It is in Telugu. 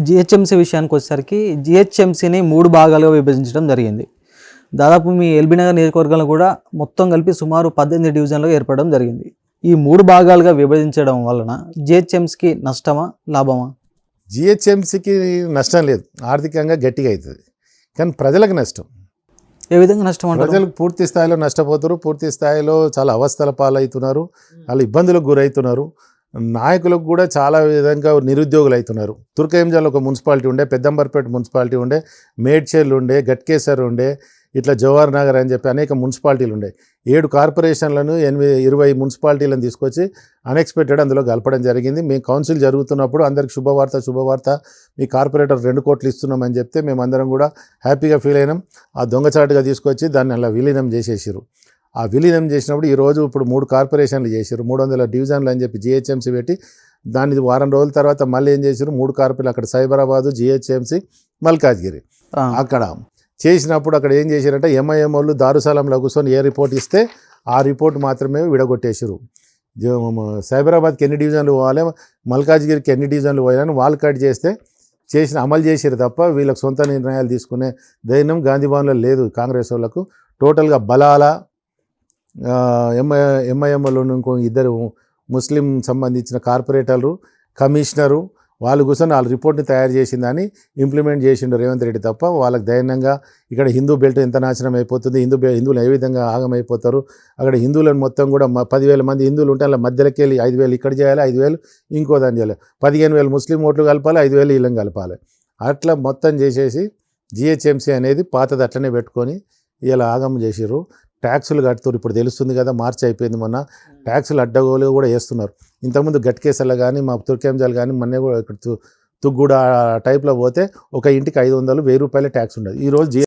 జిహెచ్ఎంసీ విషయానికి వచ్చేసరికి జిహెచ్ఎంసీని 3 భాగాలుగా విభజించడం జరిగింది. దాదాపు మీ ఎల్బీ నగర్ నియోజకవర్గంలో కూడా మొత్తం కలిపి సుమారు 18 డివిజన్లుగా ఏర్పడడం జరిగింది. ఈ 3 భాగాలుగా విభజించడం వలన జిహెచ్ఎంసీకి నష్టమా, లాభమా? జిహెచ్ఎంసీకి నష్టం లేదు, ఆర్థికంగా గట్టిగా అవుతుంది, కానీ ప్రజలకు నష్టం. ఏ విధంగా నష్టం అంటారు? ప్రజలు పూర్తి స్థాయిలో నష్టపోతారు, పూర్తి స్థాయిలో చాలా అవస్థల పాలవుతున్నారు, వాళ్ళు ఇబ్బందులకు గురవుతున్నారు. నాయకులకు కూడా చాలా విధంగా నిరుద్యోగులు అవుతున్నారు. తుర్కయంజాలో ఒక మున్సిపాలిటీ ఉండే, పెద్దంబర్పేట మున్సిపాలిటీ ఉండే, మేడ్చేర్లు ఉండే, గట్కేసర్ ఉండే, ఇట్లా జవహర్ నగర్ అని చెప్పి అనేక మున్సిపాలిటీలు ఉండే. 7 కార్పొరేషన్లను 20 మున్సిపాలిటీలను తీసుకొచ్చి అన్ఎక్స్పెక్టెడ్ అందులో కలపడం జరిగింది. మేము కౌన్సిల్ జరుగుతున్నప్పుడు అందరికి శుభవార్త, మీ కార్పొరేటర్ 2 కోట్లు ఇస్తున్నామని చెప్తే మేమందరం కూడా హ్యాపీగా ఫీల్ అయినాం. ఆ దొంగచాటుగా తీసుకొచ్చి దాన్ని అలా విలీనం చేసేసారు. ఆ విలీనం చేసినప్పుడు ఈరోజు ఇప్పుడు 3 కార్పొరేషన్లు చేశారు, 300 డివిజన్లు అని చెప్పి జిహెచ్ఎంసీ పెట్టి దాన్ని వారం రోజుల తర్వాత మళ్ళీ ఏం చేశారు, 3 కార్పొరేట్లు అక్కడ సైబరాబాదు, జిహెచ్ఎంసీ, మల్కాజ్గిరి అక్కడ చేసినప్పుడు అక్కడ ఏం చేశారంటే ఎంఐఎం వాళ్ళు దారుసాలంలో కూర్చొని ఏ రిపోర్ట్ ఇస్తే ఆ రిపోర్ట్ మాత్రమే విడగొట్టేసారు. సైబరాబాద్కి ఎన్ని డివిజన్లు పోవాలి, మల్కాజ్గిరికి ఎన్ని డివిజన్లు పోయాలని వాళ్ళు కట్ అమలు చేసారు తప్ప వీళ్ళకి సొంత నిర్ణయాలు తీసుకునే ధైర్యం గాంధీ భవన్లో లేదు కాంగ్రెస్ వాళ్ళకు. టోటల్గా బలాల ఎంఐఎంలో ఇంకో 2 ముస్లిం సంబంధించిన కార్పొరేటర్లు, కమిషనరు వాళ్ళు కూర్చొని వాళ్ళ రిపోర్ట్ని తయారు చేసిందని ఇంప్లిమెంట్ చేసిండు రేవంత్ రెడ్డి తప్ప వాళ్ళకి ధైర్యంగా ఇక్కడ హిందూ బెల్ట్ ఎంత నాశనం అయిపోతుంది, హిందువులు ఏ విధంగా ఆగమైపోతారు, అక్కడ హిందువులను మొత్తం కూడా 10,000 మంది హిందువులు ఉంటే అలా మధ్యలోకి వెళ్ళి 5,000 ఇక్కడ చేయాలి, 5,000 ఇంకో దాన్ని చేయాలి, 15,000 ముస్లిం ఓట్లు కలపాలి, 5,000 వీళ్ళని కలపాలి. అట్లా మొత్తం చేసేసి జిహెచ్ఎంసీ అనేది పాతది అట్లనే పెట్టుకొని ఇలా ఆగం చేసిర్రు. ట్యాక్సులు కడుతున్నారు. ఇప్పుడు తెలుస్తుంది కదా, మార్చి అయిపోయింది మొన్న, ట్యాక్సులు అడ్డగోలుగా కూడా వేస్తున్నారు. ఇంతకుముందు గట్కేసర్లో కానీ మా తుర్కేంజాలు కానీ మొన్నే కూడా ఇక్కడ తుగ్గూడ టైప్లో పోతే ఒక ఇంటికి 500, 1,000 రూపాయల ట్యాక్స్ ఉండదు. ఈరోజు